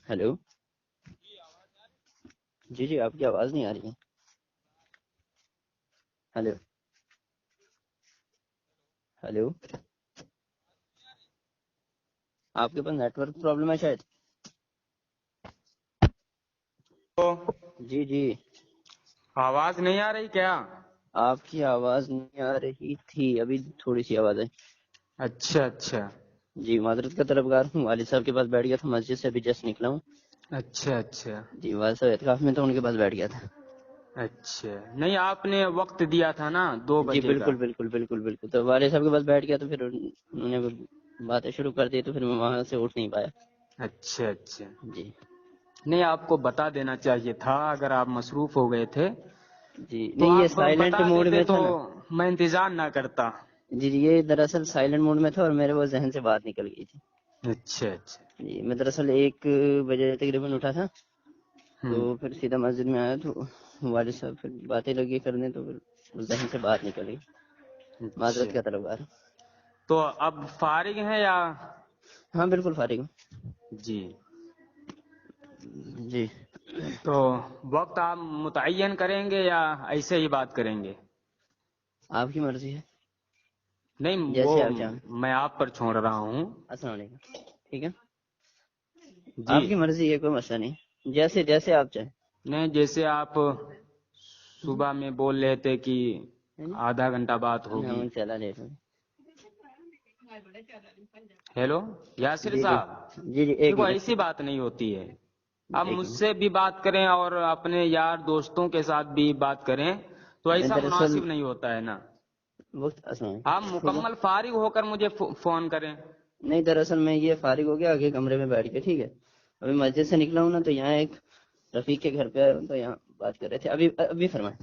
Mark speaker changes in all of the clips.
Speaker 1: Hello. جی جی، آپ کی آواز نہیں آ رہی ہے. Hello hello. آپ کے پاس نیٹ ورک پرابلم ہے شاید. جی جی.
Speaker 2: آواز نہیں آ رہی کیا؟
Speaker 1: آپ کی آواز نہیں آ رہی تھی، ابھی تھوڑی سی آواز ہے.
Speaker 2: اچھا اچھا
Speaker 1: جی معذرت کا طلبگار ہوں، والد صاحب کے پاس بیٹھ گیا تھا، مسجد سے ابھی جسٹ نکلا ہوں.
Speaker 2: اچھا اچھا
Speaker 1: جی والد صاحب اعتکاف میں تو ان کے پاس بیٹھ گیا تھا.
Speaker 2: اچھا، نہیں آپ نے وقت دیا تھا نا 2
Speaker 1: جی
Speaker 2: بجے کا.
Speaker 1: بالکل بالکل بالکل بالکل، تو والد صاحب کے پاس بیٹھ گیا تو پھر انہوں نے باتیں شروع کر دی تو پھر میں وہاں سے اٹھ نہیں پایا.
Speaker 2: اچھا اچھا،
Speaker 1: جی
Speaker 2: نہیں آپ کو بتا دینا چاہیے تھا، اگر آپ مصروف ہو گئے تھے
Speaker 1: جی.
Speaker 2: تو
Speaker 1: نہیں یہ
Speaker 2: آپ
Speaker 1: سائلنٹ
Speaker 2: بتا
Speaker 1: موڈ
Speaker 2: دیتے
Speaker 1: میں
Speaker 2: تو
Speaker 1: تھا نا.
Speaker 2: میں انتظار نہ کرتا.
Speaker 1: جی جی، یہ دراصل سائلنٹ موڈ میں تھا اور میرے وہ ذہن سے بات نکل گئی تھی.
Speaker 2: اچھا اچھا.
Speaker 1: جی میں دراصل 1 بجے تقریباً اٹھا تھا، تو
Speaker 2: ہوں،
Speaker 1: پھر سیدھا مسجد میں آیا تو والد صاحب پھر باتیں لگی کرنے تو پھر ذہن سے بات نکل گئی. معذرت
Speaker 2: اچھا.
Speaker 1: کا طلبگار.
Speaker 2: تو اب فارغ ہیں یا؟
Speaker 1: ہاں بالکل فارغ ہوں.
Speaker 2: جی،
Speaker 1: جی
Speaker 2: تو وقت آپ متعین کریں گے یا ایسے ہی بات کریں گے؟
Speaker 1: آپ کی مرضی ہے،
Speaker 2: نہیں وہ
Speaker 1: جیسے آپ چاہیں.
Speaker 2: میں آپ پر چھوڑ رہا ہوں.
Speaker 1: السلام علیکم. ٹھیک ہے،
Speaker 2: جی،
Speaker 1: آپ کی مرضی ہے، کوئی مسئلہ نہیں، جیسے جیسے آپ چاہیں.
Speaker 2: نہیں جیسے آپ صبح میں بول رہے تھے کہ آدھا گھنٹہ بات ہوگی.
Speaker 1: چلا لیٹ ہو.
Speaker 2: ہیلو یاسر
Speaker 1: جی جی
Speaker 2: صاحب،
Speaker 1: جی جی، ایک
Speaker 2: دیکھو
Speaker 1: منٹ
Speaker 2: ایسی بات نہیں ہوتی ہے. آپ
Speaker 1: ایک
Speaker 2: مجھ
Speaker 1: منٹ.
Speaker 2: سے بھی بات کریں اور اپنے یار دوستوں کے ساتھ بھی بات کریں تو
Speaker 1: میں
Speaker 2: ایسا
Speaker 1: دراصل
Speaker 2: مناسب نہیں ہوتا ہے نا.
Speaker 1: وقت السلام
Speaker 2: آپ
Speaker 1: علیکم.
Speaker 2: مکمل فارغ ہو کر مجھے فون کریں.
Speaker 1: نہیں دراصل میں یہ فارغ ہو گیا، آگے کمرے میں بیٹھ کے. ٹھیک ہے، ابھی مسجد سے نکلا ہوں نا، تو یہاں ایک رفیق کے گھر پہ آیا ہوں، تو یہاں بات کر رہے تھے. ابھی فرمائیں.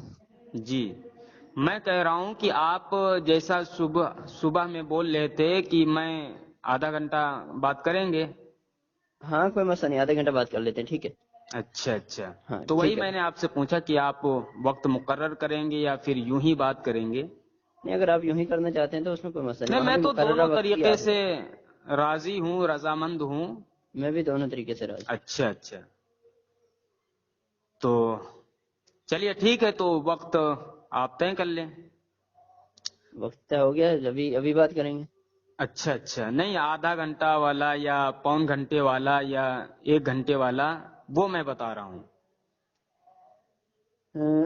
Speaker 2: جی، میں کہہ رہا ہوں کہ آپ جیسا صبح میں بول رہے تھے کہ میں آدھا گھنٹہ بات کریں گے.
Speaker 1: ہاں کوئی مسئلہ نہیں، آدھا گھنٹہ بات کر لیتے ہیں. ٹھیک ہے.
Speaker 2: اچھا اچھا،
Speaker 1: ہاں
Speaker 2: تو وہی
Speaker 1: ٹھیک ہے.
Speaker 2: میں نے آپ سے پوچھا کہ آپ وقت مقرر کریں گے یا پھر یوں ہی بات کریں گے.
Speaker 1: نہیں اگر آپ یوں ہی کرنا چاہتے ہیں تو اس میں کوئی مسئلہ نہیں،
Speaker 2: نہیں
Speaker 1: وہاں
Speaker 2: میں
Speaker 1: بھی
Speaker 2: تو
Speaker 1: مقررہ
Speaker 2: دونوں
Speaker 1: وقت ہی
Speaker 2: طریقے
Speaker 1: آپ
Speaker 2: سے
Speaker 1: ہے.
Speaker 2: راضی ہوں، رضامند ہوں.
Speaker 1: میں بھی دونوں طریقے سے راضی.
Speaker 2: اچھا اچھا، تو چلیے ٹھیک ہے، تو وقت آپ طے کر لیں.
Speaker 1: وقت طے ہو گیا، ابھی بات کریں گے.
Speaker 2: اچھا اچھا، نہیں آدھا گھنٹہ والا یا پون گھنٹے والا یا 1 گھنٹے والا وہ میں بتا رہا ہوں.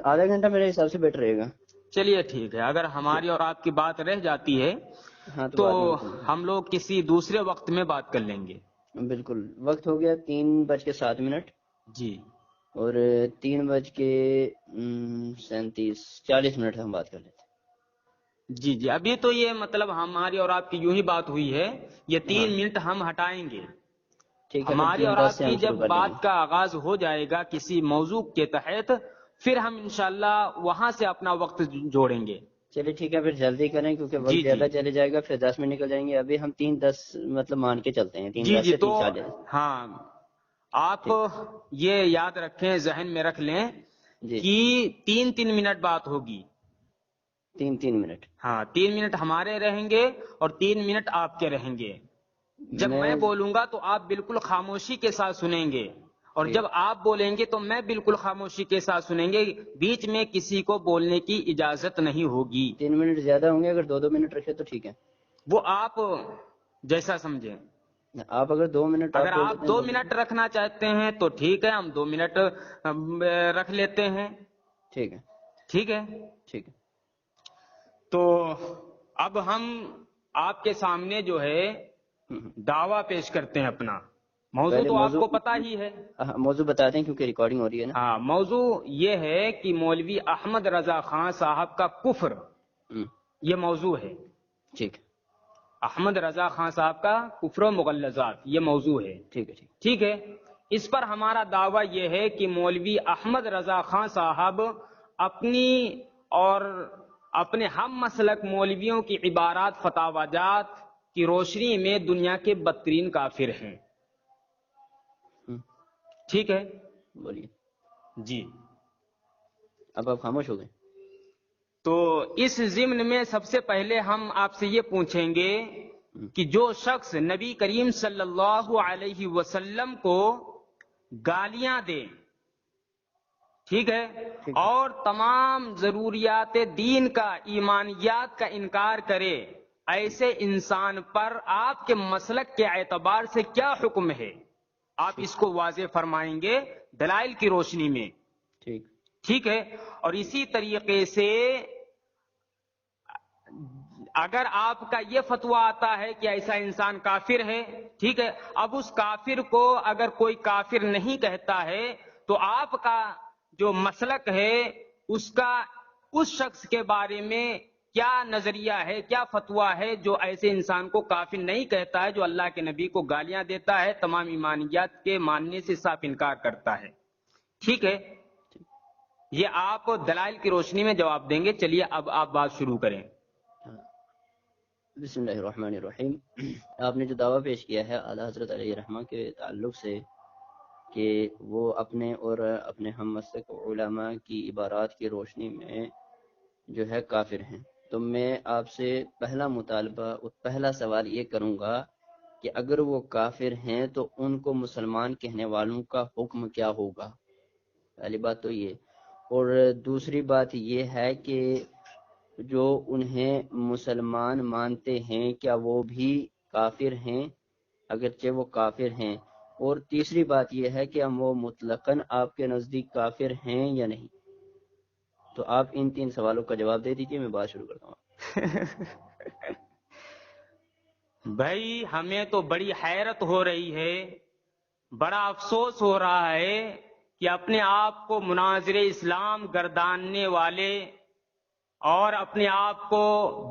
Speaker 1: آدھا گھنٹہ میرے حساب سے بیٹر رہے گا.
Speaker 2: چلیے ٹھیک ہے، اگر
Speaker 1: ٹھیک.
Speaker 2: ہماری اور آپ کی بات رہ جاتی ہے
Speaker 1: ہاں
Speaker 2: تو
Speaker 1: بعد میں مکمل.
Speaker 2: ہم لوگ کسی دوسرے وقت میں بات کر لیں گے.
Speaker 1: بالکل. وقت ہو گیا 3:07.
Speaker 2: جی
Speaker 1: اور 3:37 ہم بات کر لیتے
Speaker 2: جی جی، ابھی تو یہ مطلب ہماری اور آپ کی یوں ہی بات ہوئی ہے، یہ
Speaker 1: ہیں. ہاں
Speaker 2: 3 منٹ ہم ہٹائیں گے.
Speaker 1: ٹھیک ہے، پھر
Speaker 2: ہماری اور
Speaker 1: 3:10
Speaker 2: آپ
Speaker 1: سے
Speaker 2: کی
Speaker 1: ہم
Speaker 2: جب
Speaker 1: شروع کر دیں گے.
Speaker 2: بات کا آغاز ہو جائے گا کسی موضوع کے تحت، پھر ہم انشاءاللہ وہاں سے اپنا وقت جوڑیں گے.
Speaker 1: چلیے ٹھیک ہے، پھر جلدی کریں کیونکہ وقت
Speaker 2: جی جی
Speaker 1: زیادہ چلے جائے گا، پھر 10 منٹ نکل جائیں گے. ابھی ہم 3:10 مطلب مان کے چلتے ہیں، تین
Speaker 2: جی
Speaker 1: دس
Speaker 2: جی،
Speaker 1: سے
Speaker 2: تو
Speaker 1: 3:40.
Speaker 2: ہاں آپ
Speaker 1: ٹھیک.
Speaker 2: یہ یاد رکھیں، ذہن میں رکھ لیں
Speaker 1: جی
Speaker 2: کہ 3 منٹ بات ہوگی.
Speaker 1: 3 منٹ.
Speaker 2: ہاں 3 منٹ ہمارے رہیں گے اور 3 منٹ آپ کے رہیں گے. جب میں بولوں گا تو آپ بالکل خاموشی کے ساتھ سنیں گے، اور
Speaker 1: ٹھیک.
Speaker 2: جب آپ بولیں گے تو میں بالکل خاموشی کے ساتھ سنیں گے. بیچ میں کسی کو بولنے کی اجازت نہیں ہوگی.
Speaker 1: 3 منٹ زیادہ ہوں گے، اگر 2 منٹ رکھے تو ٹھیک ہے.
Speaker 2: وہ آپ جیسا سمجھیں.
Speaker 1: آپ اگر 2 منٹ
Speaker 2: اگر
Speaker 1: بول
Speaker 2: آپ
Speaker 1: دیتے ہیں
Speaker 2: 2 منٹ رکھنا چاہتے ہیں تو ٹھیک ہے، ہم 2 منٹ رکھ لیتے ہیں.
Speaker 1: ٹھیک ہے.
Speaker 2: ٹھیک ہے،
Speaker 1: ٹھیک ہے.
Speaker 2: تو اب ہم آپ کے سامنے جو ہے دعویٰ پیش کرتے ہیں اپنا. موضوع
Speaker 1: پہلے
Speaker 2: تو آپ
Speaker 1: موضوع.
Speaker 2: کو پتا ہی ہے.
Speaker 1: موضوع بتا دیں کیونکہ ریکارڈنگ ہو رہی ہے نا.
Speaker 2: ہاں، موضوع یہ ہے کہ مولوی احمد رضا خان صاحب کا کفر، یہ موضوع ہے.
Speaker 1: ٹھیک.
Speaker 2: احمد رضا خان صاحب کا کفر و مغلظات یہ موضوع ہے.
Speaker 1: ٹھیک ہے. ٹھیک.
Speaker 2: ٹھیک ہے، اس پر ہمارا دعویٰ یہ ہے کہ مولوی احمد رضا خان صاحب اپنی اور اپنے ہم مسلک مولویوں کی عبارات فتاواجات کی روشنی میں دنیا کے بدترین کافر ہیں. ٹھیک ہے.
Speaker 1: بولیے.
Speaker 2: جی،
Speaker 1: اب آپ خاموش ہو گئے.
Speaker 2: تو اس ضمن میں سب سے پہلے ہم آپ سے یہ پوچھیں گے کہ جو شخص نبی کریم صلی اللہ علیہ وسلم کو گالیاں دے، ٹھیک ہے، اور تمام ضروریات دین کا، ایمانیات کا انکار کرے، ایسے انسان پر آپ کے مسلک کے اعتبار سے کیا حکم ہے؟ آپ اس کو واضح فرمائیں گے دلائل کی روشنی میں، ٹھیک ہے۔ اور اسی طریقے سے اگر آپ کا یہ فتویٰ آتا ہے کہ ایسا انسان کافر ہے، ٹھیک ہے، اب اس کافر کو اگر کوئی کافر نہیں کہتا ہے تو آپ کا جو مسلک ہے اس کا اس شخص کے بارے میں کیا نظریہ ہے، کیا فتویٰ ہے جو ایسے انسان کو کافر نہیں کہتا ہے، جو اللہ کے نبی کو گالیاں دیتا ہے، تمام ایمانیات کے ماننے سے صاف انکار کرتا ہے، ٹھیک ہے۔ یہ آپ دلائل کی روشنی میں جواب دیں گے۔ چلیے اب آپ بات شروع کریں۔
Speaker 1: بسم اللہ الرحمن الرحیم۔ آپ نے جو دعویٰ پیش کیا ہے اعلیٰ حضرت علیہ رحمہ کے تعلق سے کہ وہ اپنے اور اپنے ہم مسلک علماء کی عبارات کی روشنی میں جو ہے کافر ہیں، تو میں آپ سے پہلا مطالبہ، پہلا سوال یہ کروں گا کہ اگر وہ کافر ہیں تو ان کو مسلمان کہنے والوں کا حکم کیا ہوگا؟ پہلی بات تو یہ، اور دوسری بات یہ ہے کہ جو انہیں مسلمان مانتے ہیں کیا وہ بھی کافر ہیں اگرچہ وہ کافر ہیں؟ اور تیسری بات یہ ہے کہ ہم وہ مطلقاً آپ کے نزدیک کافر ہیں یا نہیں؟ تو آپ ان تین سوالوں کا جواب دے دیجئے، میں بات شروع کرتا ہوں۔
Speaker 2: بھائی ہمیں تو بڑی حیرت ہو رہی ہے، بڑا افسوس ہو رہا ہے کہ اپنے آپ کو مناظر اسلام گرداننے والے اور اپنے آپ کو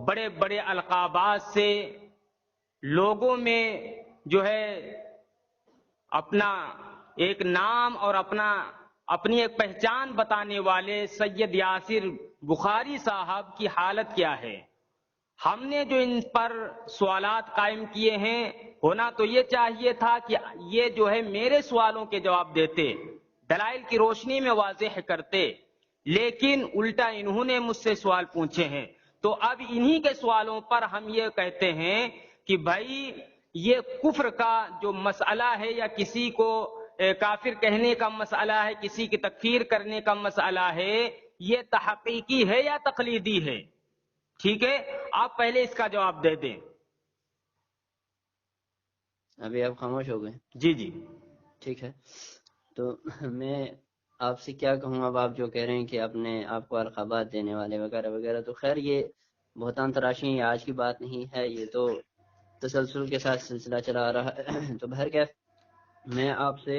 Speaker 2: بڑے بڑے القابات سے لوگوں میں جو ہے اپنا ایک نام اور اپنی ایک پہچان بتانے والے سید یاسر بخاری صاحب کی حالت کیا ہے۔ ہم نے جو ان پر سوالات قائم کیے ہیں، ہونا تو یہ چاہیے تھا کہ یہ جو ہے میرے سوالوں کے جواب دیتے، دلائل کی روشنی میں واضح کرتے، لیکن الٹا انہوں نے مجھ سے سوال پوچھے ہیں۔ تو اب انہی کے سوالوں پر ہم یہ کہتے ہیں کہ بھائی یہ کفر کا جو مسئلہ ہے یا کسی کو کافر کہنے کا مسئلہ ہے، کسی کی تکفیر کرنے کا مسئلہ ہے، یہ تحقیقی ہے یا تقلیدی ہے؟ ٹھیک ہے، آپ پہلے اس کا جواب دے دیں۔
Speaker 1: ابھی آپ خاموش ہو گئے؟
Speaker 2: جی جی
Speaker 1: ٹھیک ہے، تو میں آپ سے کیا کہوں، اب آپ جو کہہ رہے ہیں کہ آپ کو القابات دینے والے وغیرہ وغیرہ، تو خیر یہ بہتان تراشی آج کی بات نہیں ہے، یہ تو تسلسل کے ساتھ سلسلہ چلا آ رہا ہے۔ تو بہرکیف میں آپ سے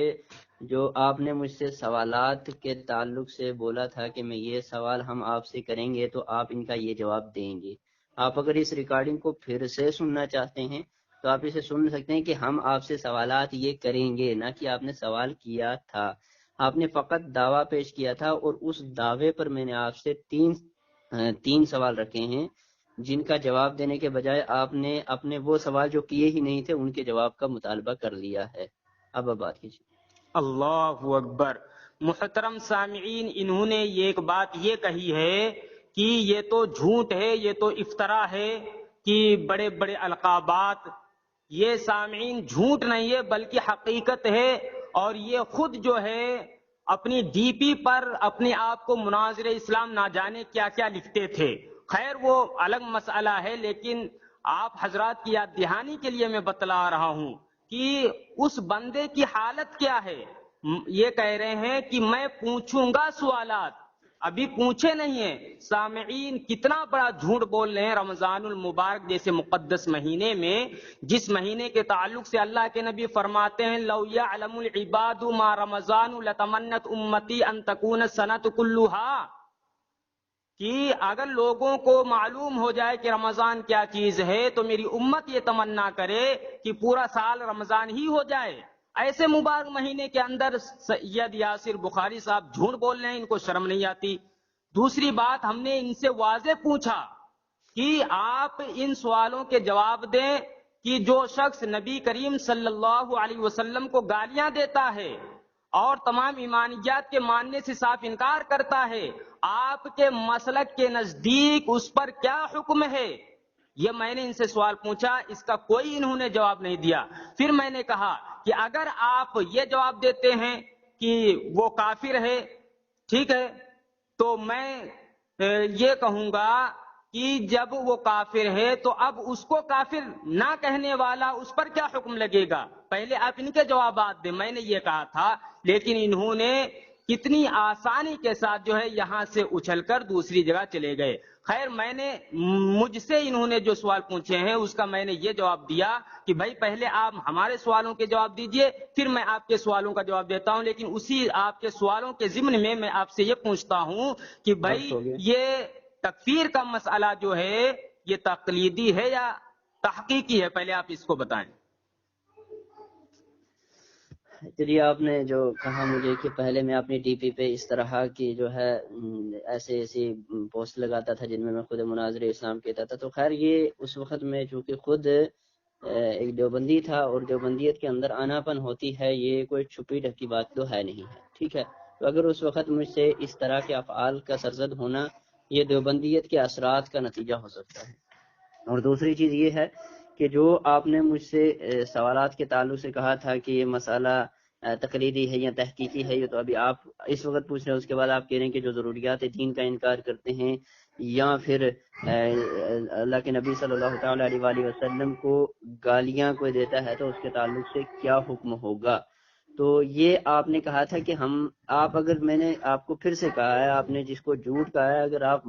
Speaker 1: جو آپ نے مجھ سے سوالات کے تعلق سے بولا تھا کہ میں یہ سوال ہم آپ سے کریں گے تو آپ ان کا یہ جواب دیں گے۔ آپ اگر اس ریکارڈنگ کو پھر سے سننا چاہتے ہیں تو آپ اسے سن سکتے ہیں کہ ہم آپ سے سوالات یہ کریں گے، نہ کہ آپ نے سوال کیا تھا۔ آپ نے فقط دعویٰ پیش کیا تھا اور اس دعوے پر میں نے آپ سے تین سوال رکھے ہیں، جن کا جواب دینے کے بجائے آپ نے اپنے وہ سوال جو کیے ہی نہیں تھے ان کے جواب کا مطالبہ کر لیا ہے۔ اب بات کیجیے۔
Speaker 2: اللہ اکبر۔ محترم سامعین، انہوں نے ایک بات یہ کہی ہے کہ یہ تو جھوٹ ہے، یہ تو افطرا ہے کہ بڑے بڑے القابات، یہ سامعین جھوٹ نہیں ہے بلکہ حقیقت ہے، اور یہ خود جو ہے اپنی ڈی پی پر اپنے آپ کو مناظر اسلام نہ جانے کیا کیا لکھتے تھے۔ خیر وہ الگ مسئلہ ہے، لیکن آپ حضرات کی یاد دہانی کے لیے میں بتلا رہا ہوں کہ اس بندے کی حالت کیا ہے۔ یہ کہہ رہے ہیں کہ میں پوچھوں گا سوالات، ابھی پوچھے نہیں ہیں۔ سامعین کتنا بڑا جھوٹ بول رہے ہیں رمضان المبارک جیسے مقدس مہینے میں، جس مہینے کے تعلق سے اللہ کے نبی فرماتے ہیں لو یعلم العباد ما رمضان لتمنت امتی ان تکون السنۃ کلھا، کہ اگر لوگوں کو معلوم ہو جائے کہ رمضان کیا چیز ہے تو میری امت یہ تمنا کرے کہ پورا سال رمضان ہی ہو جائے۔ ایسے مبارک مہینے کے اندر سید یاسر بخاری صاحب جھوٹ بول رہے ہیں، ان کو شرم نہیں آتی۔ دوسری بات، ہم نے ان سے واضح پوچھا کہ آپ ان سوالوں کے جواب دیں کہ جو شخص نبی کریم صلی اللہ علیہ وسلم کو گالیاں دیتا ہے اور تمام ایمانیات کے ماننے سے صاف انکار کرتا ہے، آپ کے مسلک کے نزدیک اس پر کیا حکم ہے؟ یہ میں نے ان سے سوال پوچھا، اس کا کوئی انہوں نے جواب نہیں دیا۔ پھر میں نے کہا کہ اگر آپ یہ جواب دیتے ہیں کہ وہ کافر ہے، ٹھیک ہے، تو میں یہ کہوں گا کہ جب وہ کافر ہے تو اب اس کو کافر نہ کہنے والا اس پر کیا حکم لگے گا؟ پہلے آپ ان کے جوابات دیں. میں نے یہ کہا تھا، لیکن انہوں نے کتنی آسانی کے ساتھ جو ہے یہاں سے اچھل کر دوسری جگہ چلے گئے. خیر، میں نے مجھ سے انہوں نے جو سوال پوچھے ہیں اس کا میں نے یہ جواب دیا کہ بھائی پہلے آپ ہمارے سوالوں کے جواب دیجئے، پھر میں آپ کے سوالوں کا جواب دیتا ہوں. لیکن اسی آپ کے سوالوں کے ضمن میں آپ سے یہ پوچھتا ہوں کہ
Speaker 1: وقت
Speaker 2: بھائی
Speaker 1: ہو گیا.
Speaker 2: یہ تکفیر کا مسئلہ جو ہے یہ تقلیدی ہے یا تحقیقی ہے؟ پہلے آپ اس کو بتائیں.
Speaker 1: چلیے، آپ نے جو کہا مجھے کہ پہلے میں اپنی ڈی پی پہ اس طرح کی جو ہے ایسی پوسٹ لگاتا تھا جن میں خود مناظر اسلام کہتا تھا، تو خیر یہ اس وقت میں چونکہ خود ایک دیوبندی تھا اور دیوبندیت کے اندر آناپن ہوتی ہے، یہ کوئی چھپی ڈھکی بات تو ہے نہیں ہے، ٹھیک ہے. تو اگر اس وقت مجھ سے اس طرح کے افعال کا سرزد ہونا یہ دیوبندیت کے اثرات کا نتیجہ ہو سکتا ہے. اور دوسری چیز یہ ہے کہ جو آپ نے مجھ سے سوالات کے تعلق سے کہا تھا کہ یہ مسئلہ تقلیدی ہے یا تحقیقی ہے، یہ تو ابھی آپ اس وقت پوچھ رہے ہیں. اس کے بعد آپ کہہ رہے ہیں کہ جو ضروریات دین کا انکار کرتے ہیں یا پھر اللہ کے نبی صلی اللہ تعالی علیہ وآلہ وسلم کو گالیاں کوئی دیتا ہے تو اس کے تعلق سے کیا حکم ہوگا. تو یہ آپ نے کہا تھا کہ آپ اگر میں نے آپ کو پھر سے کہا ہے، آپ نے جس کو جھوٹ کہا ہے، اگر آپ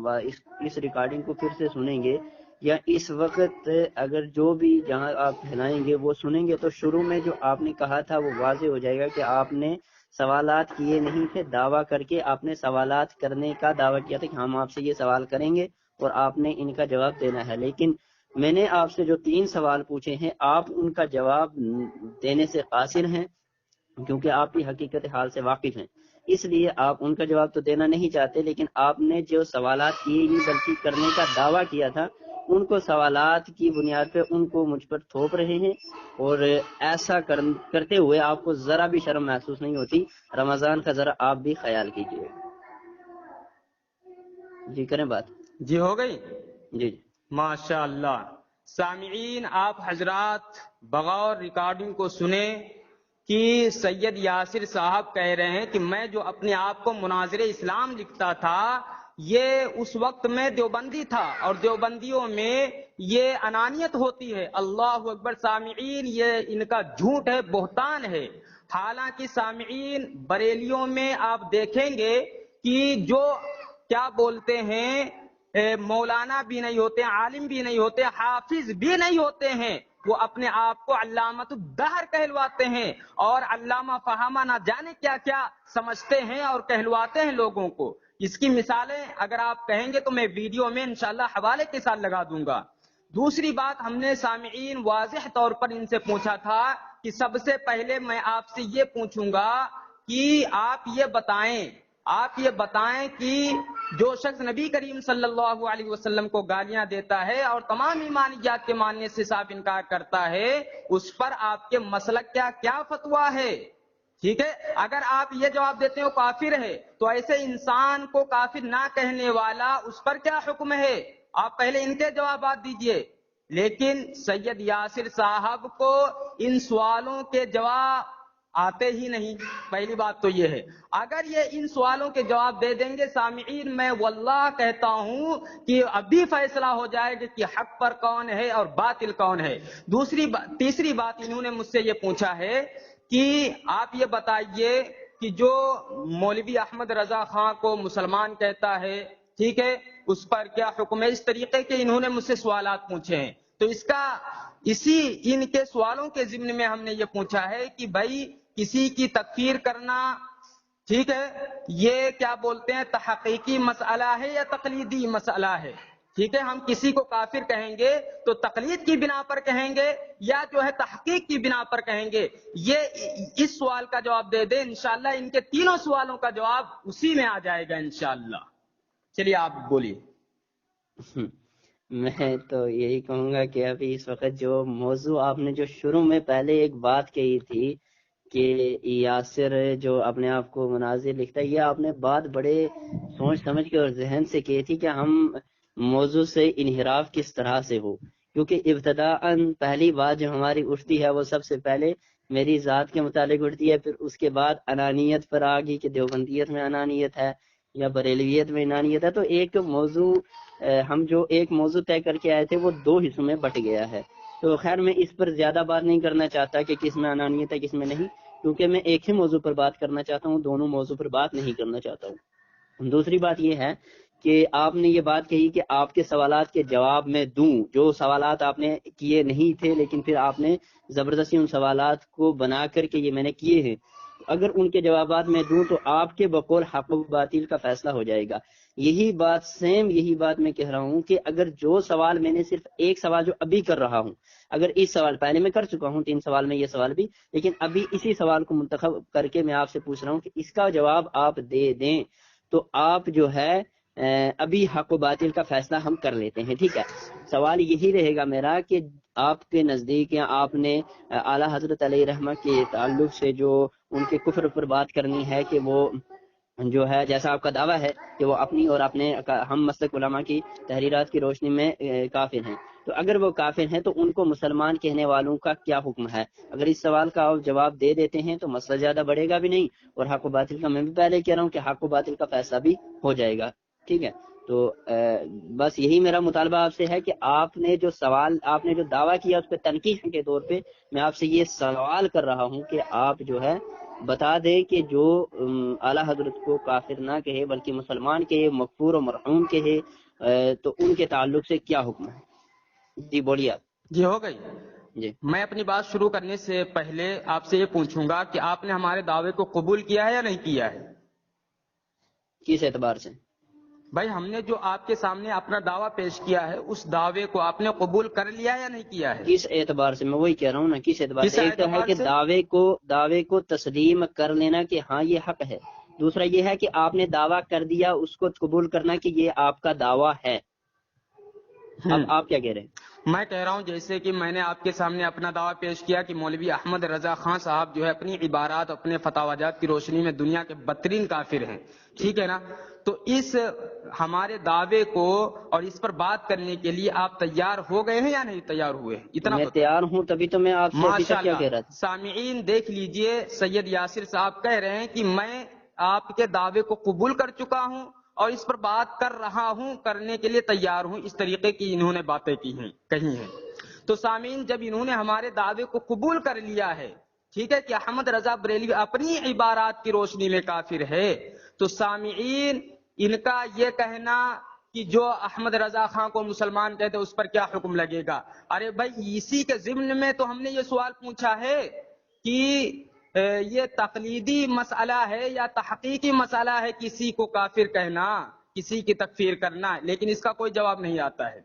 Speaker 1: اس ریکارڈنگ کو پھر سے سنیں گے یا اس وقت اگر جو بھی جہاں آپ پھیلائیں گے وہ سنیں گے تو شروع میں جو آپ نے کہا تھا وہ واضح ہو جائے گا کہ آپ نے سوالات کیے نہیں تھے. دعویٰ کر کے آپ نے سوالات کرنے کا دعویٰ کیا تھا کہ ہم آپ سے یہ سوال کریں گے اور آپ نے ان کا جواب دینا ہے. لیکن میں نے آپ سے جو 3 سوال پوچھے ہیں آپ ان کا جواب دینے سے قاصر ہیں کیونکہ آپ بھی حقیقت حال سے واقف ہیں، اس لیے آپ ان کا جواب تو دینا نہیں چاہتے. لیکن آپ نے جو سوالات کیے نہیں بلکہ کرنے کا دعویٰ کیا تھا ان کو سوالات کی بنیاد پہ ان کو مجھ پر تھوپ رہے ہیں، اور ایسا کرتے ہوئے آپ کو ذرا بھی شرم محسوس نہیں ہوتی. رمضان کا ذرا آپ بھی خیال کیجیے. جی کریں بات.
Speaker 2: جی ہو گئی.
Speaker 1: جی
Speaker 2: ماشاء اللہ. سامعین، آپ حضرات بغور ریکارڈنگ کو سنیں کہ سید یاسر صاحب کہہ رہے ہیں کہ میں جو اپنے آپ کو مناظر اسلام لکھتا تھا یہ اس وقت میں دیوبندی تھا، اور دیوبندیوں میں یہ انانیت ہوتی ہے. اللہ اکبر. سامعین، یہ ان کا جھوٹ ہے، بہتان ہے. حالانکہ سامعین، بریلیوں میں آپ دیکھیں گے کہ جو کیا بولتے ہیں مولانا بھی نہیں ہوتے، عالم بھی نہیں ہوتے، حافظ بھی نہیں ہوتے ہیں، وہ اپنے آپ کو علامت الدہر کہلواتے ہیں اور علامہ فہامہ نہ جانے کیا کیا سمجھتے ہیں اور کہلواتے ہیں لوگوں کو. اس کی مثالیں اگر آپ کہیں گے تو میں ویڈیو میں انشاءاللہ حوالے کے ساتھ لگا دوں گا. دوسری بات، ہم نے سامعین واضح طور پر ان سے پوچھا تھا کہ سب سے پہلے میں آپ سے یہ پوچھوں گا کہ آپ یہ بتائیں کہ جو شخص نبی کریم صلی اللہ علیہ وسلم کو گالیاں دیتا ہے اور تمام ایمانیات کے ماننے سے صاف انکار کرتا ہے، اس پر آپ کے مسلک کیا فتویٰ ہے؟ ٹھیک ہے، اگر آپ یہ جواب دیتے ہیں وہ کافر ہے تو ایسے انسان کو کافر نہ کہنے والا اس پر کیا حکم ہے؟ آپ پہلے ان کے جوابات دیجئے. لیکن سید یاسر صاحب کو ان سوالوں کے جواب آتے ہی نہیں. پہلی بات تو یہ ہے. اگر یہ ان سوالوں کے جواب دے دیں گے سامعین، میں واللہ کہتا ہوں کہ ابھی فیصلہ ہو جائے گا کہ حق پر کون ہے اور باطل کون ہے. تیسری بات انہوں نے مجھ سے یہ پوچھا ہے کہ آپ یہ بتائیے کہ جو مولوی احمد رضا خان کو مسلمان کہتا ہے، ٹھیک ہے، اس پر کیا حکم ہے؟ اس طریقے کے انہوں نے مجھ سے سوالات پوچھے ہیں. تو ان کے سوالوں کے ضمن میں ہم نے یہ پوچھا ہے کہ بھائی کسی کی تکفیر کرنا، ٹھیک ہے، یہ کیا بولتے ہیں تحقیقی مسئلہ ہے یا تقلیدی مسئلہ ہے؟ ٹھیک ہے، ہم کسی کو کافر کہیں گے تو تقلید کی بنا پر کہیں گے یا جو ہے تحقیق کی بنا پر کہیں گے؟ یہ اس سوال کا جواب دے دیں، انشاءاللہ ان کے تینوں سوالوں کا جواب اسی میں آ جائے گا انشاءاللہ. چلیے آپ بولیے.
Speaker 1: میں تو یہی کہوں گا کہ ابھی اس وقت جو موضوع آپ نے جو شروع میں پہلے ایک بات کہی تھی کہ یاسر جو اپنے آپ کو مناظر لکھتا ہے، یہ آپ نے بات بڑے سوچ سمجھ کے اور ذہن سے کی تھی کہ ہم موضوع سے انحراف کس طرح سے ہو. کیونکہ ابتداءً پہلی بات جو ہماری اٹھتی ہے وہ سب سے پہلے میری ذات کے متعلق اٹھتی ہے، پھر اس کے بعد انانیت پر آ گئی کہ دیوبندیت میں انانیت ہے یا بریلویت میں انانیت ہے. تو ایک موضوع ہم جو ایک موضوع طے کر کے آئے تھے وہ 2 حصوں میں بٹ گیا ہے. تو خیر میں اس پر زیادہ بات نہیں کرنا چاہتا کہ کس میں انانیت ہے کس میں نہیں، کیونکہ میں ایک ہی موضوع پر بات کرنا چاہتا ہوں، دونوں موضوع پر بات نہیں کرنا چاہتا ہوں. دوسری بات یہ ہے کہ آپ نے یہ بات کہی کہ آپ کے سوالات کے جواب میں دوں، جو سوالات آپ نے کیے نہیں تھے لیکن پھر آپ نے زبردستی ان سوالات کو بنا کر کے یہ میں نے کیے ہیں، اگر ان کے جوابات میں دوں تو آپ کے بقول حق و باطل کا فیصلہ ہو جائے گا. یہی بات میں کہہ رہا ہوں کہ اگر جو سوال میں نے صرف ایک سوال جو ابھی کر رہا ہوں، اگر اس سوال پہلے میں کر چکا ہوں 3 سوال میں یہ سوال بھی، لیکن ابھی اسی سوال کو منتخب کر کے میں آپ سے پوچھ رہا ہوں کہ اس کا جواب آپ دے دیں تو آپ جو ہے ابھی حق و باطل کا فیصلہ ہم کر لیتے ہیں. ٹھیک ہے، سوال یہی رہے گا میرا کہ آپ کے نزدیک یا آپ نے اعلیٰ حضرت علیہ رحمہ کے تعلق سے جو ان کے کفر پر بات کرنی ہے کہ وہ جو ہے جیسا آپ کا دعویٰ ہے کہ وہ اپنی اور اپنے ہم مسلک علماء کی تحریرات کی روشنی میں کافر ہیں، تو اگر وہ کافر ہیں تو ان کو مسلمان کہنے والوں کا کیا حکم ہے؟ اگر اس سوال کا آپ جواب دے دیتے ہیں تو مسئلہ زیادہ بڑھے گا بھی نہیں، اور حق و باطل کا میں بھی پہلے کہہ رہا ہوں کہ حق و باطل کا فیصلہ بھی ہو جائے گا. ٹھیک ہے، تو بس یہی میرا مطالبہ آپ سے ہے کہ آپ نے جو سوال آپ نے جو دعویٰ کیا اس پہ تنقید کے طور پہ میں آپ سے یہ سوال کر رہا ہوں کہ آپ جو ہے بتا دیں کہ جو اعلیٰ حضرت کو کافر نہ کہے بلکہ مسلمان کہے، مغفور و مرحوم کہے، تو ان کے تعلق سے کیا حکم ہے؟ جی بولیے آپ.
Speaker 2: جی ہو گئی.
Speaker 1: جی
Speaker 2: میں اپنی بات شروع کرنے سے پہلے آپ سے یہ پوچھوں گا کہ آپ نے ہمارے دعوے کو قبول کیا ہے یا نہیں کیا ہے؟
Speaker 1: کس اعتبار سے؟
Speaker 2: بھائی ہم نے جو آپ کے سامنے اپنا دعویٰ پیش کیا ہے اس دعوے کو آپ نے قبول کر لیا یا نہیں کیا ہے؟
Speaker 1: کس اعتبار سے؟ میں وہی کہہ رہا ہوں نا، کس اعتبار
Speaker 2: کس
Speaker 1: سے. ایک تو ہے
Speaker 2: اعتبار
Speaker 1: کہ
Speaker 2: سے؟
Speaker 1: دعوے کو تسلیم کر لینا کہ ہاں یہ حق ہے، دوسرا یہ ہے کہ آپ نے دعویٰ کر دیا اس کو قبول کرنا کہ یہ آپ کا دعویٰ ہے. اب آپ کیا کہہ رہے ہیں؟
Speaker 2: میں کہہ رہا ہوں جیسے کہ میں نے آپ کے سامنے اپنا دعویٰ پیش کیا کہ مولوی احمد رضا خان صاحب جو ہے اپنی عبارات اپنے فتاویٰ کی روشنی میں دنیا کے بدترین کافر ہیں، ٹھیک ہے نا؟ تو اس ہمارے دعوے کو اور اس پر بات کرنے کے لیے آپ تیار ہو گئے ہیں یا نہیں تیار ہوئے ہیں؟ اتنا
Speaker 1: میں
Speaker 2: بتائیں.
Speaker 1: تیار ہوں، تبھی تو میں آپ سے ابھی
Speaker 2: ماشاء
Speaker 1: تک کیا
Speaker 2: اللہ.
Speaker 1: کہہ رہا تھا.
Speaker 2: سامعین دیکھ لیجئے، سید یاسر صاحب کہہ رہے ہیں کہ میں آپ کے دعوے کو قبول کر چکا ہوں اور اس پر بات کر رہا ہوں، کرنے کے لیے تیار ہوں. اس طریقے کی انہوں نے باتیں کہی ہیں. تو سامعین جب انہوں نے ہمارے دعوے کو قبول کر لیا ہے، ٹھیک ہے، کہ احمد رضا بریلوی اپنی عبارات کی روشنی میں کافر ہے، تو سامعین ان کا یہ کہنا کہ جو احمد رضا خان کو مسلمان کہتے اس پر کیا حکم لگے گا؟ ارے بھائی اسی کے ضمن میں تو ہم نے یہ سوال پوچھا ہے کہ یہ تقلیدی مسئلہ ہے یا تحقیقی مسئلہ ہے کسی کو کافر کہنا، کسی کی تکفیر کرنا، لیکن اس کا کوئی جواب نہیں آتا ہے.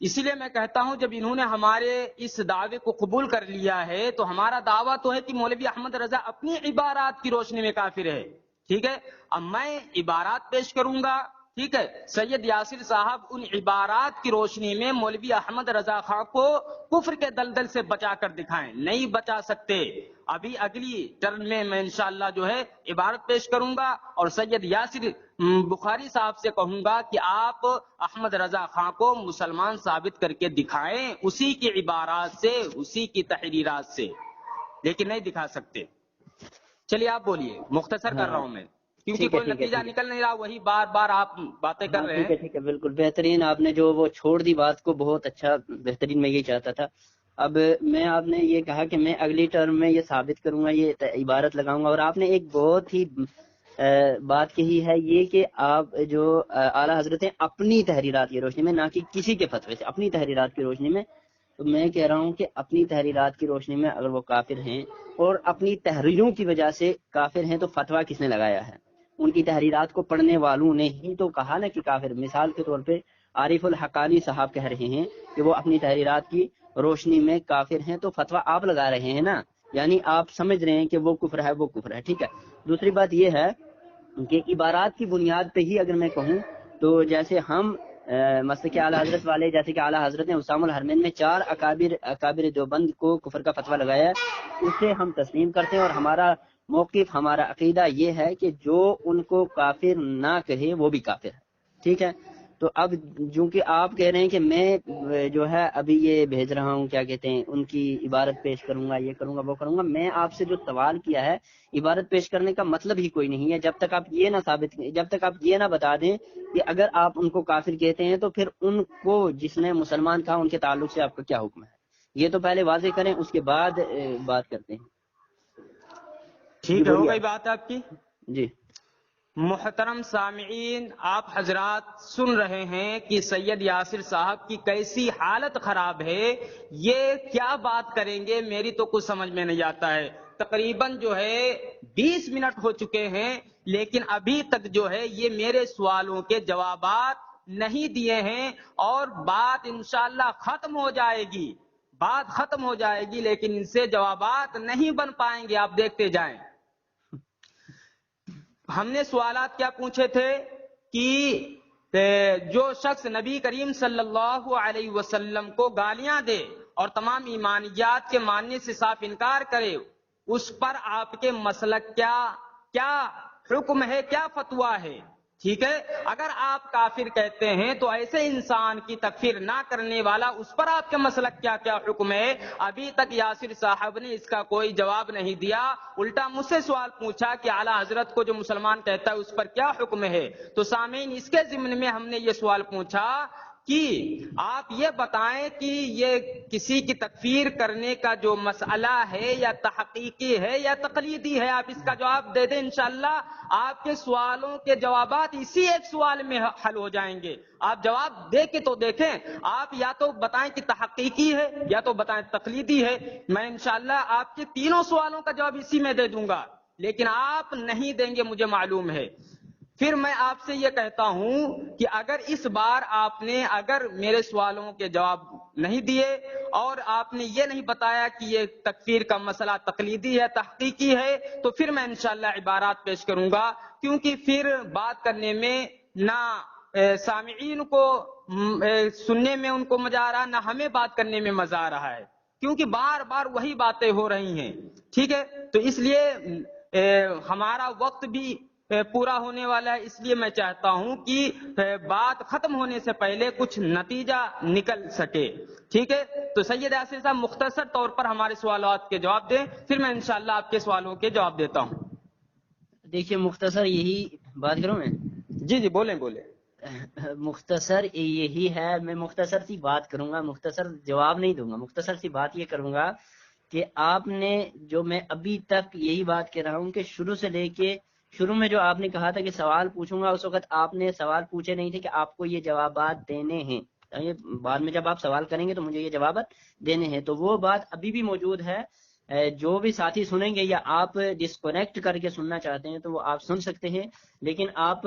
Speaker 2: اسی لیے میں کہتا ہوں جب انہوں نے ہمارے اس دعوے کو قبول کر لیا ہے تو ہمارا دعویٰ تو ہے کہ مولوی احمد رضا اپنی عبارات کی روشنی میں کافر ہے، ٹھیک ہے. اب میں عبارات پیش کروں گا، ٹھیک ہے، سید یاسر صاحب ان عبارات کی روشنی میں مولوی احمد رضا خان کو کفر کے دلدل سے بچا کر دکھائیں. نہیں بچا سکتے. ابھی اگلی ٹرن میں انشاءاللہ جو ہے عبارت پیش کروں گا اور سید یاسر بخاری صاحب سے کہوں گا کہ آپ احمد رضا خان کو مسلمان ثابت کر کے دکھائیں اسی کی عبارات سے، اسی کی تحریرات سے، لیکن نہیں دکھا سکتے. چلیے آپ بولیے، مختصر کر رہا ہوں میں کیونکہ کوئی نتیجہ نکل نہیں رہا، وہی بار بار آپ باتیں کر رہے ہیں.
Speaker 1: ٹھیک ہے، بالکل بہترین. آپ نے جو وہ چھوڑ دی بات کو بہت اچھا، بہترین. میں یہ چاہتا تھا. اب میں آپ نے یہ کہا کہ میں اگلی ٹرم میں یہ ثابت کروں گا، یہ عبارت لگاؤں گا، اور آپ نے ایک بہت ہی بات کہی ہے یہ کہ آپ جو اعلیٰ حضرت ہیں اپنی تحریرات کی روشنی میں، نہ کہ کسی کے فتوے سے، اپنی تحریرات کی روشنی میں. تو میں کہہ رہا ہوں کہ اپنی تحریرات کی روشنی میں اگر وہ کافر ہیں اور اپنی تحریروں کی وجہ سے کافر ہیں تو فتویٰ کس نے لگایا ہے؟ ان کی تحریرات کو پڑھنے والوں نے ہی تو کہا نا کہ کافر. مثال کے طور پہ عارف الحقانی صاحب کہہ رہے ہیں کہ وہ اپنی تحریرات کی روشنی میں کافر ہیں، تو فتویٰ آپ لگا رہے ہیں نا، یعنی آپ سمجھ رہے ہیں کہ وہ کفر ہے، وہ کفر ہے. ٹھیک ہے. دوسری بات یہ ہے کہ عبارات کی بنیاد پہ ہی اگر میں کہوں تو جیسے ہم مسلک اعلیٰ حضرت والے، جیسے کہ اعلیٰ حضرت نے اسام الحرمین میں 4 اکابر دیوبند کو کفر کا فتویٰ لگایا ہے، اسے ہم تسلیم کرتے ہیں، اور ہمارا موقف، ہمارا عقیدہ یہ ہے کہ جو ان کو کافر نہ کہے وہ بھی کافر ہے. ٹھیک ہے. تو اب چونکہ آپ کہہ رہے ہیں کہ میں جو ہے ابھی یہ بھیج رہا ہوں، کیا کہتے ہیں، ان کی عبارت پیش کروں گا، یہ کروں گا، وہ کروں گا، میں آپ سے جو سوال کیا ہے عبارت پیش کرنے کا مطلب ہی کوئی نہیں ہے جب تک آپ یہ نہ جب تک آپ یہ نہ بتا دیں کہ اگر آپ ان کو کافر کہتے ہیں تو پھر ان کو جس نے مسلمان کہا ان کے تعلق سے آپ کا کیا حکم ہے، یہ تو پہلے واضح کریں، اس کے بعد بات کرتے ہیں۔ جی
Speaker 2: ٹھیک ہے، ہو
Speaker 1: بولیے
Speaker 2: گئی
Speaker 1: آپ۔
Speaker 2: بات آپ کی۔
Speaker 1: جی
Speaker 2: محترم سامعین، آپ حضرات سن رہے ہیں کہ سید یاسر صاحب کی کیسی حالت خراب ہے، یہ کیا بات کریں گے میری تو کچھ سمجھ میں نہیں آتا ہے۔ تقریباً جو ہے 20 منٹ ہو چکے ہیں، لیکن ابھی تک جو ہے یہ میرے سوالوں کے جوابات نہیں دیے ہیں، اور بات انشاءاللہ ختم ہو جائے گی، بات ختم ہو جائے گی، لیکن ان سے جوابات نہیں بن پائیں گے، آپ دیکھتے جائیں۔ ہم نے سوالات کیا پوچھے تھے کہ جو شخص نبی کریم صلی اللہ علیہ وسلم کو گالیاں دے اور تمام ایمانیات کے ماننے سے صاف انکار کرے، اس پر آپ کے مسلک کیا حکم ہے، کیا فتویٰ ہے؟ ٹھیک ہے، اگر آپ کافر کہتے ہیں تو ایسے انسان کی تکفیر نہ کرنے والا، اس پر آپ کے مسلک کیا حکم ہے؟ ابھی تک یاسر صاحب نے اس کا کوئی جواب نہیں دیا، الٹا مجھ سے سوال پوچھا کہ اعلیٰ حضرت کو جو مسلمان کہتا ہے اس پر کیا حکم ہے۔ تو سامعین، اس کے ضمن میں ہم نے یہ سوال پوچھا کہ آپ یہ بتائیں کہ یہ کسی کی تکفیر کرنے کا جو مسئلہ ہے یا تحقیقی ہے یا تقلیدی ہے، آپ اس کا جواب دے دیں، انشاءاللہ آپ کے سوالوں کے جوابات اسی ایک سوال میں حل ہو جائیں گے۔ آپ جواب دے کے تو دیکھیں، آپ یا تو بتائیں کہ تحقیقی ہے یا تو بتائیں تقلیدی ہے، میں انشاءاللہ آپ کے تینوں سوالوں کا جواب اسی میں دے دوں گا، لیکن آپ نہیں دیں گے، مجھے معلوم ہے۔ پھر میں آپ سے یہ کہتا ہوں کہ اگر اس بار آپ نے اگر میرے سوالوں کے جواب نہیں دیے اور آپ نے یہ نہیں بتایا کہ یہ تکفیر کا مسئلہ تقلیدی ہے تحقیقی ہے، تو پھر میں انشاءاللہ عبارات پیش کروں گا، کیونکہ پھر بات کرنے میں نہ سامعین کو سننے میں ان کو مزہ آ رہا، نہ ہمیں بات کرنے میں مزہ آ رہا ہے، کیونکہ بار بار وہی باتیں ہو رہی ہیں۔ ٹھیک ہے، تو اس لیے ہمارا وقت بھی پورا ہونے والا ہے، اس لیے میں چاہتا ہوں کہ بات ختم ہونے سے پہلے کچھ نتیجہ نکل سکے۔ ٹھیک ہے، تو سید یاسر صاحب مختصر طور پر ہمارے سوالات کے جواب دیں، پھر میں انشاءاللہ آپ کے سوالوں کے جواب دیتا ہوں۔
Speaker 1: دیکھیے، مختصر یہی بات کروں میں،
Speaker 2: جی جی بولیں بولیں۔
Speaker 1: مختصر یہی ہے، میں مختصر سی بات کروں گا، مختصر جواب نہیں دوں گا، مختصر سی بات یہ کروں گا کہ آپ نے جو میں ابھی تک یہی بات کہہ رہا ہوں کہ شروع سے لے کے شروع میں جو آپ نے کہا تھا کہ سوال پوچھوں گا، اس وقت آپ نے سوال پوچھے نہیں تھے کہ آپ کو یہ جوابات دینے ہیں، بعد میں جب آپ سوال کریں گے تو مجھے یہ جوابات دینے ہیں، تو وہ بات ابھی بھی موجود ہے۔ جو بھی ساتھی سنیں گے یا آپ ڈسکنیکٹ کر کے سننا چاہتے ہیں تو وہ آپ سن سکتے ہیں، لیکن آپ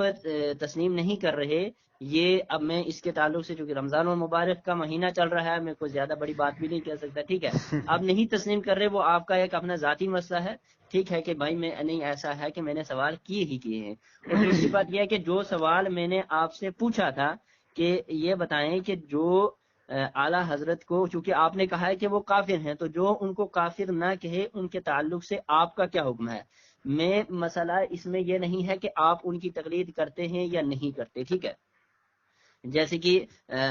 Speaker 1: تسلیم نہیں کر رہے۔ یہ اب میں اس کے تعلق سے، چونکہ رمضان المبارک کا مہینہ چل رہا ہے، میں کوئی زیادہ بڑی بات بھی نہیں کہہ سکتا، ٹھیک ہے، آپ نہیں تسلیم کر رہے، وہ آپ کا ایک اپنا ذاتی مسئلہ ہے، ٹھیک ہے، کہ بھائی میں نہیں، ایسا ہے کہ میں نے سوال کیے ہیں۔ اور دوسری بات یہ ہے کہ جو سوال میں نے آپ سے پوچھا تھا کہ یہ بتائیں کہ جو اعلیٰ حضرت کو، چونکہ آپ نے کہا ہے کہ وہ کافر ہیں، تو جو ان کو کافر نہ کہے ان کے تعلق سے آپ کا کیا حکم ہے؟ میں مسئلہ اس میں یہ نہیں ہے کہ آپ ان کی تقلید کرتے ہیں یا نہیں کرتے، ٹھیک ہے، جیسے کہ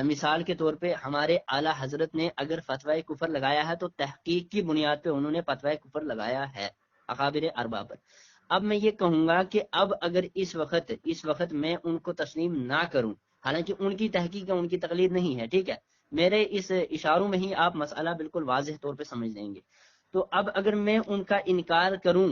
Speaker 1: مثال کے طور پہ ہمارے اعلیٰ حضرت نے اگر فتوی کفر لگایا ہے تو تحقیق کی بنیاد پہ انہوں نے فتوی کفر لگایا ہے اکابر ارباب پر۔ اب میں یہ کہوں گا کہ اب اگر اس وقت میں ان کو تسلیم نہ کروں، حالانکہ ان کی تحقیق ان کی تقلید نہیں ہے، ٹھیک ہے، میرے اس اشاروں میں ہی آپ مسئلہ بالکل واضح طور پہ سمجھ لیں گے، تو اب اگر میں ان کا انکار کروں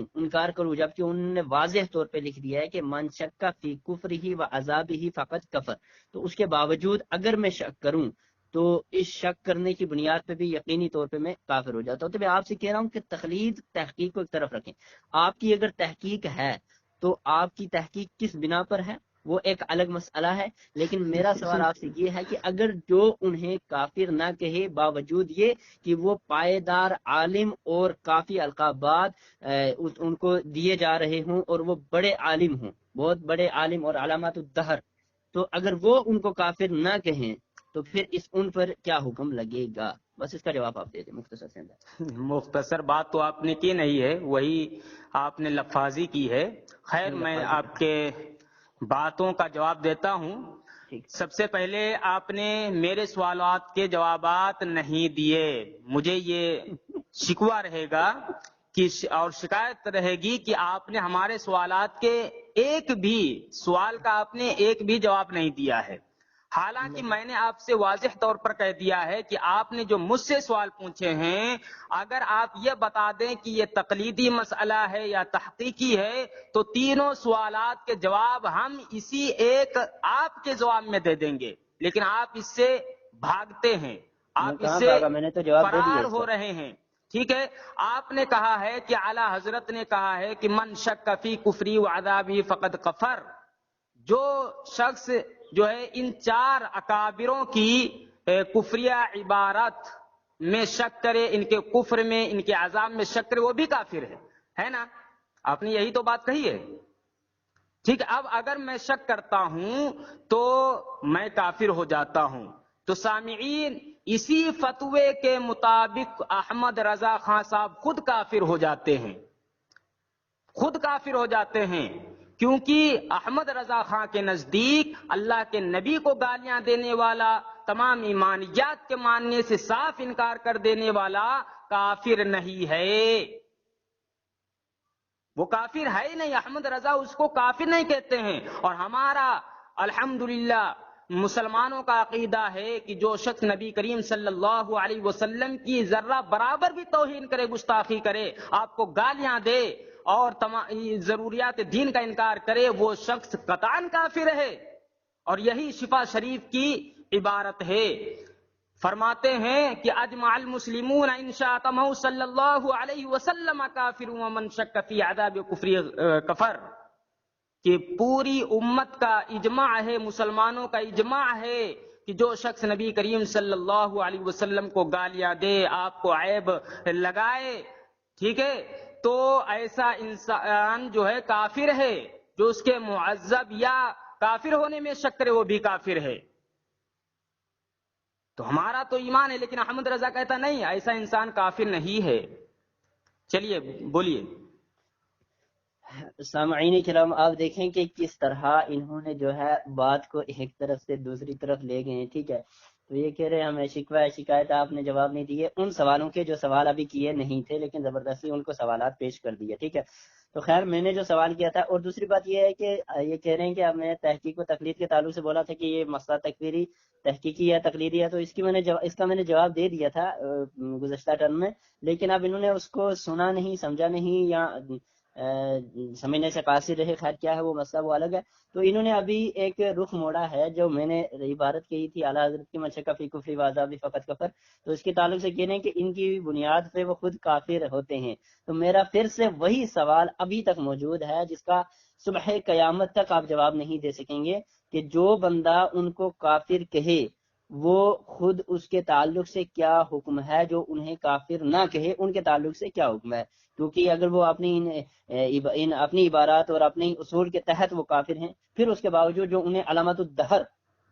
Speaker 1: جبکہ انہوں نے واضح طور پہ لکھ دیا ہے کہ من شک فی کفرہ و عذابہ فقط کفر، تو اس کے باوجود اگر میں شک کروں تو اس شک کرنے کی بنیاد پہ بھی یقینی طور پہ میں کافر ہو جاتا ہوں۔ تو میں آپ سے کہہ رہا ہوں کہ تقلید تحقیق کو ایک طرف رکھیں، آپ کی اگر تحقیق ہے تو آپ کی تحقیق کس بنا پر ہے وہ ایک الگ مسئلہ ہے، لیکن میرا سوال آپ سے یہ ہے کہ اگر جو انہیں کافر نہ کہے باوجود یہ کہ وہ پائیدار عالم اور کافی القابات ان کو دیے جا رہے ہوں اور وہ بڑے عالم ہوں، بہت بڑے عالم اور علامات الدہر، تو اگر وہ ان کو کافر نہ کہیں تو پھر ان پر کیا حکم لگے گا؟ بس اس کا جواب آپ دے دیں مختصر سے اندر۔
Speaker 2: مختصر بات تو آپ نے کی نہیں ہے، وہی آپ نے لفاظی کی ہے۔ خیر، میں آپ کے باتوں کا جواب دیتا ہوں۔
Speaker 1: ٹھیک.
Speaker 2: سب سے پہلے آپ نے میرے سوالات کے جوابات نہیں دیے. مجھے یہ شکوہ رہے گا کہ اور شکایت رہے گی کہ آپ نے ہمارے سوالات کے ایک بھی سوال کا آپ نے ایک بھی جواب نہیں دیا ہے. حالانکہ میں نے آپ سے واضح طور پر کہہ دیا ہے کہ آپ نے جو مجھ سے سوال پوچھے ہیں، اگر آپ یہ بتا دیں کہ یہ تقلیدی مسئلہ ہے یا تحقیقی ہے تو تینوں سوالات کے جواب ہم اسی ایک آپ کے جواب میں دے دیں گے. لیکن آپ اس سے بھاگتے ہیں، آپ
Speaker 1: میں
Speaker 2: اس
Speaker 1: کہاں
Speaker 2: سے
Speaker 1: بھاگا، میں نے تو جواب دے دیا
Speaker 2: فرار
Speaker 1: اس
Speaker 2: ہو
Speaker 1: کا.
Speaker 2: رہے ہیں. ٹھیک ہے، آپ نے کہا ہے کہ اعلی حضرت نے کہا ہے کہ من شک فی کفری وعذابی فقد کفر. جو شخص جو ہے ان چار اکابروں کی کفریہ عبارت میں شک کرے، ان کے کفر میں، ان کے عذاب میں شک کرے، وہ بھی کافر ہے نا؟ آپ نے یہی تو بات کہی ہے. ٹھیک ہے، اب اگر میں شک کرتا ہوں تو میں کافر ہو جاتا ہوں. تو سامعین، اسی فتوے کے مطابق احمد رضا خان صاحب خود کافر ہو جاتے ہیں، خود کافر ہو جاتے ہیں. کیونکہ احمد رضا خان کے نزدیک اللہ کے نبی کو گالیاں دینے والا، تمام ایمانیات کے ماننے سے صاف انکار کر دینے والا کافر نہیں ہے. وہ کافر ہے ہی نہیں. احمد رضا اس کو کافر نہیں کہتے ہیں. اور ہمارا الحمدللہ مسلمانوں کا عقیدہ ہے کہ جو شخص نبی کریم صلی اللہ علیہ وسلم کی ذرہ برابر بھی توہین کرے، گستاخی کرے، آپ کو گالیاں دے اور ضروریات دین کا انکار کرے، وہ شخص قطعاً کافر ہے. اور یہی شفا شریف کی عبارت ہے. فرماتے ہیں کہ اجمع المسلمون ان شاتمہ صلی اللہ علیہ وسلم کافر ومن شک فی عذاب کفری کفر. کہ پوری امت کا اجماع ہے، مسلمانوں کا اجماع ہے کہ جو شخص نبی کریم صلی اللہ علیہ وسلم کو گالیاں دے، آپ کو عیب لگائے، ٹھیک ہے، تو ایسا انسان جو ہے کافر ہے. جو اس کے معذب یا کافر ہونے میں شک کرے وہ بھی کافر ہے. تو ہمارا تو ایمان ہے، لیکن احمد رضا کہتا نہیں، ایسا انسان کافر نہیں ہے. چلیے بولیے.
Speaker 1: سامعین کرام، آپ دیکھیں کہ کس طرح انہوں نے جو ہے بات کو ایک طرف سے دوسری طرف لے گئے ہیں. ٹھیک ہے، تو یہ کہہ رہے ہیں ہمیں شکوہ شکایت آپ نے جواب نہیں دیے. ان سوالوں کے جو سوال ابھی کیے نہیں تھے لیکن زبردستی ان کو سوالات پیش کر دیے. ٹھیک ہے، تو خیر میں نے جو سوال کیا تھا. اور دوسری بات یہ ہے کہ یہ کہہ رہے ہیں کہ اب میں تحقیق و تقلید کے تعلق سے بولا تھا کہ یہ مسئلہ تکفیری تحقیقی ہے، تقلیدی ہے، تو اس کا میں نے جواب دے دیا تھا گزشتہ ٹرم میں. لیکن اب انہوں نے اس کو سنا نہیں، سمجھا نہیں، یا سمجھنے سے قاصر رہے، خیر کیا ہے وہ مسئلہ، وہ الگ ہے. تو انہوں نے ابھی ایک رخ موڑا ہے. جو میں نے عبارت کہی تھی اعلیٰ حضرت کی من شک فی کفری وعذابی فقط کفر، تو اس کے تعلق سے کہنے کہ ان کی بنیاد پہ وہ خود کافر ہوتے ہیں. تو میرا پھر سے وہی سوال ابھی تک موجود ہے جس کا صبح قیامت تک آپ جواب نہیں دے سکیں گے، کہ جو بندہ ان کو کافر کہے وہ خود اس کے تعلق سے کیا حکم ہے، جو انہیں کافر نہ کہے ان کے تعلق سے کیا حکم ہے. کیونکہ اگر وہ اپنی عبارات اور اپنی اصول کے تحت وہ کافر ہیں، پھر اس کے باوجود جو انہیں علامت الدہر،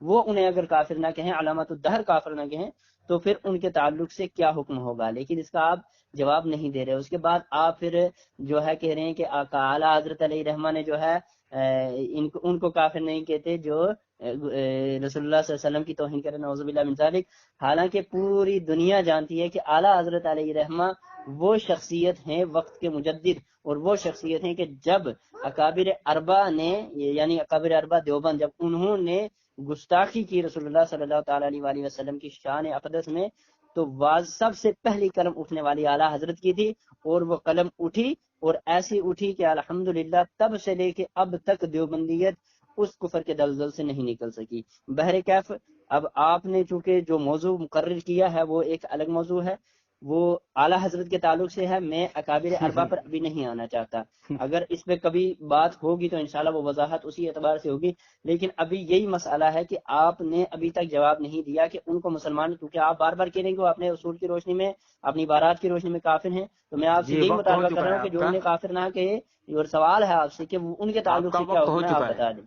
Speaker 1: وہ انہیں اگر کافر نہ کہیں، علامت الدہر کافر نہ کہیں، تو پھر ان کے تعلق سے کیا حکم ہوگا. لیکن اس کا آپ جواب نہیں دے رہے. اس کے بعد آپ پھر جو ہے کہہ رہے ہیں کہ اعلیٰ حضرت علیہ رحمہ نے جو ہے ان کو کافر نہیں کہتے جو رسول اللہ صلی اللہ علیہ وسلم کی توہین کرے، نعوذ باللہ من ذالک. حالانکہ پوری دنیا جانتی ہے کہ اعلیٰ حضرت علیہ رحمہ وہ شخصیت ہیں وقت کے مجدد، اور وہ شخصیت ہیں کہ جب اکابر اربع نے، یعنی اکابر اربع دیوبند، جب انہوں نے گستاخی کی رسول اللہ صلی اللہ تعالی علیہ وآلہ وسلم کی شان اقدس میں، تو سب سے پہلی قلم اٹھنے والی اعلیٰ حضرت کی تھی. اور وہ قلم اٹھی اور ایسی اٹھی کہ الحمدللہ تب سے لے کے اب تک دیوبندیت اس کفر کے دلدل سے نہیں نکل سکی. بہرکیف اب آپ نے چونکہ جو موضوع مقرر کیا ہے وہ ایک الگ موضوع ہے، وہ اعلیٰ حضرت کے تعلق سے ہے. میں اکابر اربع پر ابھی نہیں آنا چاہتا. اگر اس پہ کبھی بات ہوگی تو انشاءاللہ وہ وضاحت اسی اعتبار سے ہوگی. لیکن ابھی یہی مسئلہ ہے کہ آپ نے ابھی تک جواب نہیں دیا کہ ان کو مسلمان، کیونکہ آپ بار بار کہہ رہے ہیں کہ وہ اپنے اصول کی روشنی میں، اپنی عبارات کی روشنی میں کافر ہیں. تو میں آپ سے
Speaker 2: جی
Speaker 1: یہی
Speaker 2: وقت ہو
Speaker 1: مطالبہ کر
Speaker 2: چکا
Speaker 1: رہا
Speaker 2: ہے
Speaker 1: ہوں کہ
Speaker 2: آپ
Speaker 1: جو
Speaker 2: کا،
Speaker 1: انہیں کافر نہ کہے، اور سوال ہے آپ سے کہ ان کے
Speaker 2: آپ
Speaker 1: تعلق
Speaker 2: کا
Speaker 1: سے کیا
Speaker 2: وقت ہو
Speaker 1: حکم ہے، آپ
Speaker 2: چکا ہے.
Speaker 1: بتا دیں.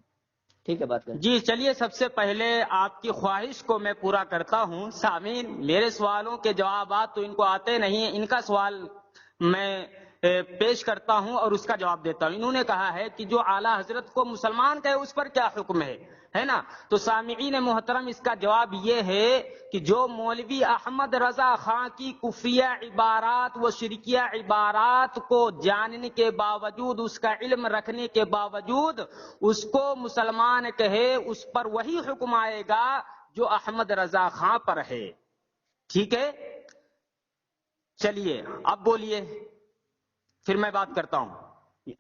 Speaker 1: ٹھیک ہے، بات کریں.
Speaker 2: جی چلیے، سب سے پہلے آپ کی خواہش کو میں پورا کرتا ہوں. سامعین، میرے سوالوں کے جوابات تو ان کو آتے نہیں ہیں. ان کا سوال میں پیش کرتا ہوں اور اس کا جواب دیتا ہوں. انہوں نے کہا ہے کہ جو اعلیٰ حضرت کو مسلمان کہے اس پر کیا حکم ہے نا. تو سامعین محترم اس کا جواب یہ ہے کہ جو مولوی احمد رضا خان کی کفریہ عبارات و شرکیہ عبارات کو جاننے کے باوجود، اس کا علم رکھنے کے باوجود اس کو مسلمان کہے، اس پر وہی حکم آئے گا جو احمد رضا خان پر ہے. ٹھیک ہے، چلیے اب بولیے، پھر میں بات کرتا ہوں.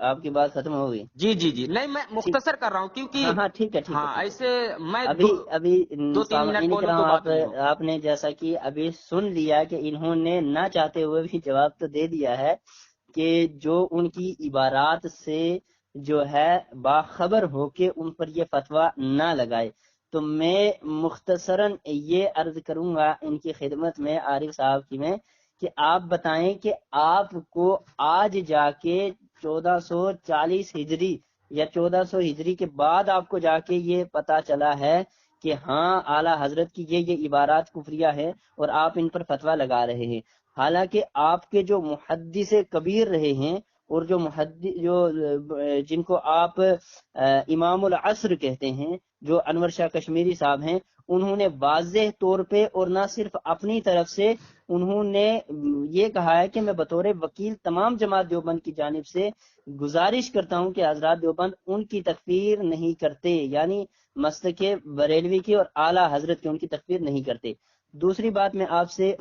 Speaker 1: آپ کی بات ختم ہو گئی؟
Speaker 2: جی جی جی، نہیں میں مختصر کر رہا ہوں کیونکہ
Speaker 1: ہاں ٹھیک ہے ٹھیک ہے.
Speaker 2: ہاں ایسے میں
Speaker 1: ابھی
Speaker 2: دو تین منٹ
Speaker 1: سامعین
Speaker 2: بولوں
Speaker 1: کرام،
Speaker 2: تو بات نہیں ہوگی.
Speaker 1: آپ نے جیسا کہ ابھی سن لیا کہ انہوں نے نہ چاہتے ہوئے بھی جواب تو دے دیا ہے کہ جو ان کی عبارات سے جو ہے باخبر ہو کے ان پر یہ فتویٰ نہ لگائے. تو میں مختصراً یہ عرض کروں گا ان کی خدمت میں، عارف صاحب کی میں، کہ آپ بتائیں کہ آپ کو آج جا کے 1440 ہجری یا 1400 ہجری کے بعد آپ کو جا کے یہ پتا چلا ہے کہ ہاں اعلیٰ حضرت کی یہ عبارات کفریہ ہے اور آپ ان پر فتویٰ لگا رہے ہیں. حالانکہ آپ کے جو محدث کبیر رہے ہیں اور جو جن کو آپ امام العصر کہتے ہیں، جو انور شاہ کشمیری صاحب ہیں، انہوں نے واضح طور پہ اور نہ صرف اپنی طرف سے انہوں نے یہ کہا ہے کہ میں بطور وکیل تمام جماعت دیوبند کی جانب سے گزارش کرتا ہوں کہ حضرات دیوبند ان کی تکفیر نہیں کرتے، یعنی مسلک بریلوی کی اور اعلیٰ حضرت کی ان کی تکفیر نہیں کرتے. دوسری بات میں آپ سے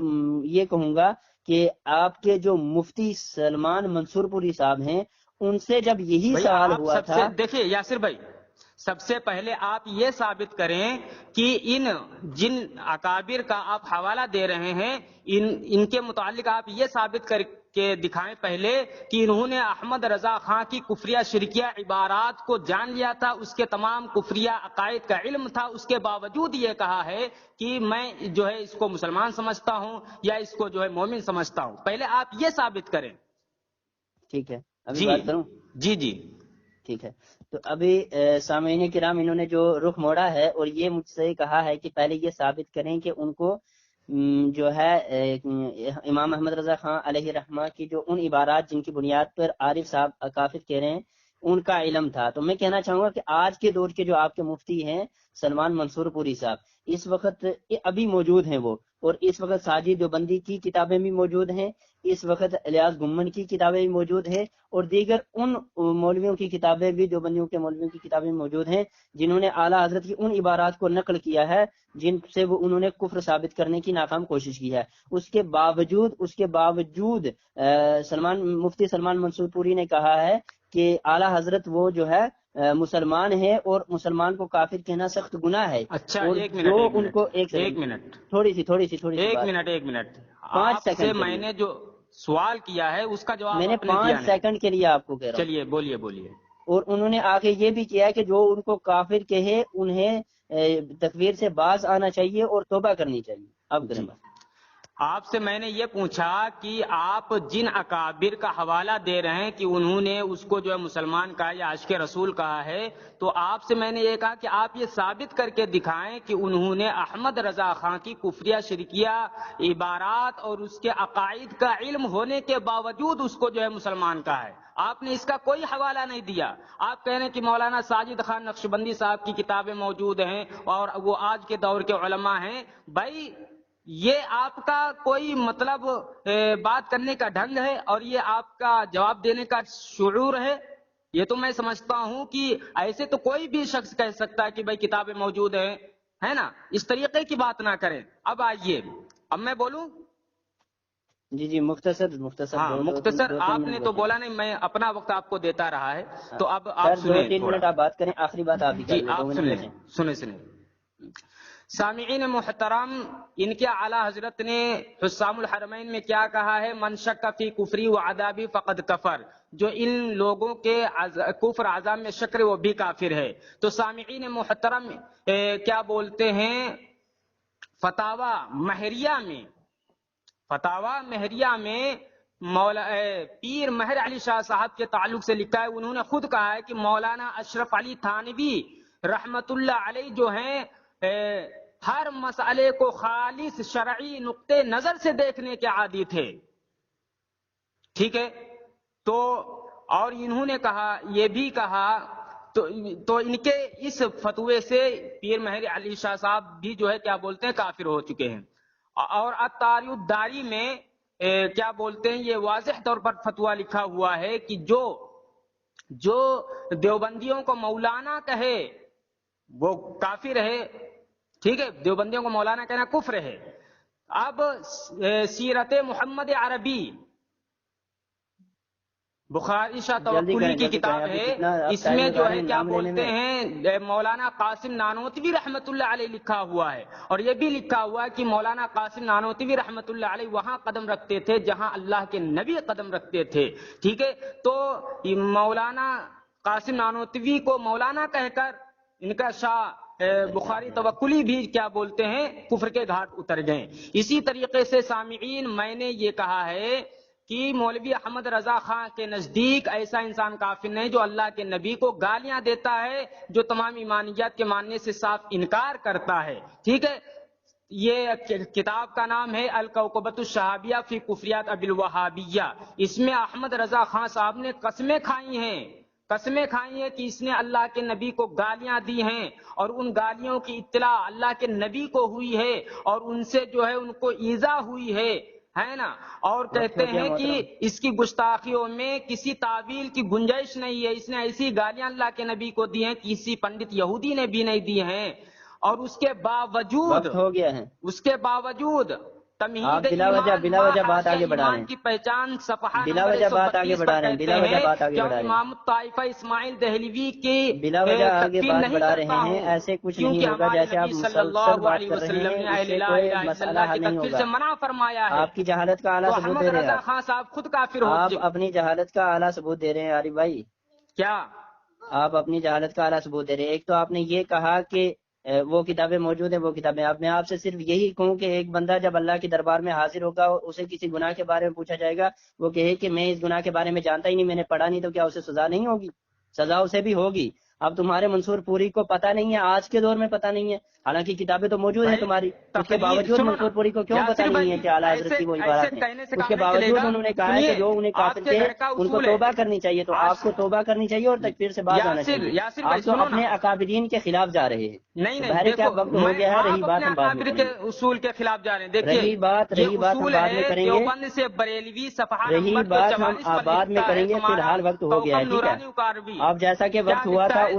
Speaker 1: یہ کہوں گا کہ آپ کے جو مفتی سلمان منصور پوری صاحب ہیں، ان سے جب یہی سوال
Speaker 2: آپ
Speaker 1: ہوا
Speaker 2: سب
Speaker 1: تھا.
Speaker 2: سے دیکھیے یاسر بھائی، سب سے پہلے آپ یہ ثابت کریں کہ جن اکابر کا آپ حوالہ دے رہے ہیں ان کے متعلق آپ یہ ثابت کر کے دکھائیں پہلے کہ انہوں نے احمد رضا خان کی کفریہ شرکیہ عبارات کو جان لیا تھا، اس کے تمام کفریہ عقائد کا علم تھا، اس کے باوجود یہ کہا ہے کہ میں جو ہے اس کو مسلمان سمجھتا ہوں یا اس کو جو ہے مومن سمجھتا ہوں. پہلے آپ یہ ثابت کریں.
Speaker 1: ٹھیک ہے، ابھی
Speaker 2: جی
Speaker 1: بات کروں؟
Speaker 2: جی جی
Speaker 1: ٹھیک ہے. تو ابھی سامعین کرام انہوں نے جو رخ موڑا ہے اور یہ مجھ سے کہا ہے کہ پہلے یہ ثابت کریں کہ ان کو جو ہے امام احمد رضا خان علیہ رحمہ کی جو ان عبارات جن کی بنیاد پر عارف صاحب کافر کہہ رہے ہیں ان کا علم تھا. تو میں کہنا چاہوں گا کہ آج کے دور کے جو آپ کے مفتی ہیں سلمان منصور پوری صاحب، اس وقت ابھی موجود ہیں وہ، اور اس وقت ساجد دیوبندی کی کتابیں بھی موجود ہیں، اس وقت الیاس گمن کی کتابیں بھی موجود ہیں، اور دیگر ان مولویوں کی کتابیں بھی، دیوبندیوں کے مولویوں کی کتابیں موجود ہیں جنہوں نے اعلیٰ حضرت کی ان عبارات کو نقل کیا ہے جن سے وہ انہوں نے کفر ثابت کرنے کی ناکام کوشش کی ہے. اس کے باوجود مفتی سلمان منصور پوری نے کہا ہے کہ اعلیٰ حضرت وہ جو ہے مسلمان ہے اور مسلمان کو کافر کہنا سخت گناہ ہے.
Speaker 2: اچھا
Speaker 1: اور
Speaker 2: ایک
Speaker 1: جو
Speaker 2: منٹ
Speaker 1: ان کو ایک
Speaker 2: منٹ
Speaker 1: تھوڑی سی
Speaker 2: ایک
Speaker 1: بات،
Speaker 2: منٹ
Speaker 1: 5
Speaker 2: آپ سے
Speaker 1: سیکنڈ کے
Speaker 2: میں
Speaker 1: لیے،
Speaker 2: نے جو سوال کیا ہے اس کا جواب
Speaker 1: میں نے
Speaker 2: آپ نے
Speaker 1: 5
Speaker 2: دیا نہیں.
Speaker 1: سیکنڈ کے لیے آپ کو کہہ رہا ہوں.
Speaker 2: چلیے بولیے بولیے.
Speaker 1: اور انہوں نے آگے یہ بھی کیا کہ جو ان کو کافر کہے انہیں تکفیر سے باز آنا چاہیے اور توبہ کرنی چاہیے. اب کریں
Speaker 2: جی،
Speaker 1: بات.
Speaker 2: آپ سے میں نے یہ پوچھا کہ آپ جن اکابر کا حوالہ دے رہے ہیں کہ انہوں نے اس کو جو ہے مسلمان کہا یا عاشق رسول کہا ہے، تو آپ سے میں نے یہ کہا کہ آپ یہ ثابت کر کے دکھائیں کہ انہوں نے احمد رضا خان کی کفریہ شرکیہ عبارات اور اس کے عقائد کا علم ہونے کے باوجود اس کو جو ہے مسلمان کہا ہے. آپ نے اس کا کوئی حوالہ نہیں دیا. آپ کہہ رہے ہیں کہ مولانا ساجد خان نقشبندی صاحب کی کتابیں موجود ہیں اور وہ آج کے دور کے علماء ہیں. بھائی یہ آپ کا کوئی مطلب بات کرنے کا ڈھنگ ہے اور یہ آپ کا جواب دینے کا شعور ہے؟ یہ تو میں سمجھتا ہوں کہ ایسے تو کوئی بھی شخص کہہ سکتا ہے کہ بھائی کتابیں موجود ہیں، ہے نا؟ اس طریقے کی بات نہ کریں. اب آئیے، اب میں بولوں؟
Speaker 1: جی مختصر
Speaker 2: ہاں مختصر.
Speaker 1: دو تین
Speaker 2: آپ
Speaker 1: منٹ
Speaker 2: نے تو
Speaker 1: بچے.
Speaker 2: بولا نہیں، میں اپنا وقت آپ کو دیتا رہا ہے، تو اب آپ
Speaker 1: سر
Speaker 2: سنیں
Speaker 1: 2-3
Speaker 2: تھوڑا.
Speaker 1: منٹ آپ بات کریں، آخری بات آپ ہی کر
Speaker 2: جی
Speaker 1: لیں، 2
Speaker 2: آپ
Speaker 1: منٹ
Speaker 2: سنیں
Speaker 1: بچیں.
Speaker 2: سنیں. سامعین محترم، ان کے اعلیٰ حضرت نے حسام الحرمین میں کیا کہا ہے؟ من شک فی کفری و عذابی فقد کفر. جو ان لوگوں کے کفر عذاب میں شک وہ بھی کافر ہے. تو سامعین محترم کیا بولتے ہیں؟ فتاوی مہریہ میں پیر مہر علی شاہ صاحب کے تعلق سے لکھا ہے. انہوں نے خود کہا ہے کہ مولانا اشرف علی تھانوی رحمت اللہ علیہ جو ہیں ہر مسئلے کو خالص شرعی نقطہ نظر سے دیکھنے کے عادی تھے. ٹھیک ہے؟ تو اور انہوں نے کہا یہ بھی کہا تو ان کے اس فتوے سے پیر مہر علی شاہ صاحب بھی جو ہے کیا بولتے ہیں کافر ہو چکے ہیں. اور الطاری الداری میں کیا بولتے ہیں یہ واضح طور پر فتویٰ لکھا ہوا ہے کہ جو دیوبندیوں کو مولانا کہے وہ کافر ہے. ٹھیک ہے، دیوبندیوں کو مولانا کہنا کفر ہے. اب سیرت محمد عربی بخاری شاہ توکلی کی کتاب ہے، اس میں جو ہے کیا بولتے ہیں مولانا قاسم نانوتوی رحمت اللہ علیہ لکھا ہوا ہے. اور یہ بھی لکھا ہوا ہے کہ مولانا قاسم نانوتوی رحمت اللہ علیہ وہاں قدم رکھتے تھے جہاں اللہ کے نبی قدم رکھتے تھے. ٹھیک ہے، تو مولانا قاسم نانوتوی کو مولانا کہہ کر ان کا شاہ بخاری توکلی بھی کیا بولتے ہیں کفر کے گھاٹ اتر گئے. اسی طریقے سے سامعین میں نے یہ کہا ہے کہ مولوی احمد رضا خان کے نزدیک ایسا انسان کافر نہیں جو اللہ کے نبی کو گالیاں دیتا ہے، جو تمام ایمانیات کے ماننے سے صاف انکار کرتا ہے. ٹھیک ہے، یہ کتاب کا نام ہے الکوکبۃ الشہابیہ فی کفریات ابی الوہابیہ. اس میں احمد رضا خان صاحب نے قسمیں کھائی ہیں کہ اس نے اللہ کے نبی کو گالیاں دی ہیں اور ان گالیوں کی اطلاع اللہ کے نبی کو ہوئی ہے اور ان سے جو ہے ان کو ایذا ہوئی ہے نا. اور کہتے ہیں کہ اس کی گستاخیوں میں کسی تعویل کی گنجائش نہیں ہے. اس نے ایسی گالیاں اللہ کے نبی کو دی ہیں کسی پنڈت یہودی نے بھی نہیں دی ہیں. اور اس کے باوجود تمہید
Speaker 1: بلا وجہ بات آگے بڑھا رہے ہیں
Speaker 2: کی پہچان صفحہ
Speaker 1: بلا وجہ بات آگے بڑھا رہے ہیں
Speaker 2: امام الطائفہ اسماعیل دہلوی کی
Speaker 1: بلا وجہ آگے بات بڑھا رہے ہیں. ایسے کچھ نہیں ہوگا جیسے آپ مسلسل بات کر رہے ہیں، اس سے کوئی مسئلہ حل نہیں ہوگا.
Speaker 2: منع فرمایا ہے.
Speaker 1: آپ کی جہالت کا اعلیٰ ثبوت دے رہے ہیں.
Speaker 2: خان صاحب خود کافر ہو
Speaker 1: آپ اپنی جہالت کا اعلیٰ ثبوت دے رہے ہیں عارف بھائی.
Speaker 2: کیا
Speaker 1: آپ اپنی جہالت کا اعلیٰ ثبوت دے رہے ہیں؟ ایک تو آپ نے یہ کہا کہ وہ کتابیں موجود ہیں، وہ کتابیں میں آپ سے صرف یہی کہوں کہ ایک بندہ جب اللہ کے دربار میں حاضر ہوگا اسے کسی گناہ کے بارے میں پوچھا جائے گا، وہ کہے کہ میں اس گناہ کے بارے میں جانتا ہی نہیں، میں نے پڑھا نہیں، تو کیا اسے سزا نہیں ہوگی؟ سزا اسے بھی ہوگی. اب تمہارے منصور پوری کو پتہ نہیں ہے، آج کے دور میں پتہ نہیں ہے، حالانکہ کتابیں تو موجود ہیں تمہاری، اس کے باوجود منصور پوری کو کیوں پتہ نہیں ہے کہ اعلیٰ حضرت کی وہ عبارت ہے؟ اس کے باوجود انہوں نے کہا ہے کہ جو انہیں کافر تھے ان کو توبہ کرنی چاہیے. تو آپ کو توبہ کرنی چاہیے اور تکفیر سے باز آنا چاہیے. آپ تو اپنے اکابرین کے خلاف جا رہے ہیں.
Speaker 2: نہیں،
Speaker 1: کیا وقت ہو گیا ہے، رہی بات ہم بعد میں
Speaker 2: کے اصول کے خلاف جا رہے ہیں. دیکھیے
Speaker 1: رہی بات ہم بعد میں کریں گے.
Speaker 2: دیوبند سے بریلوی صفحہ
Speaker 1: رہی بات ہم بعد میں کریں گے. فی الحال وقت ہو گیا ہے. ٹھیک ہے، اب جیسا کہ وقت ہوا تھا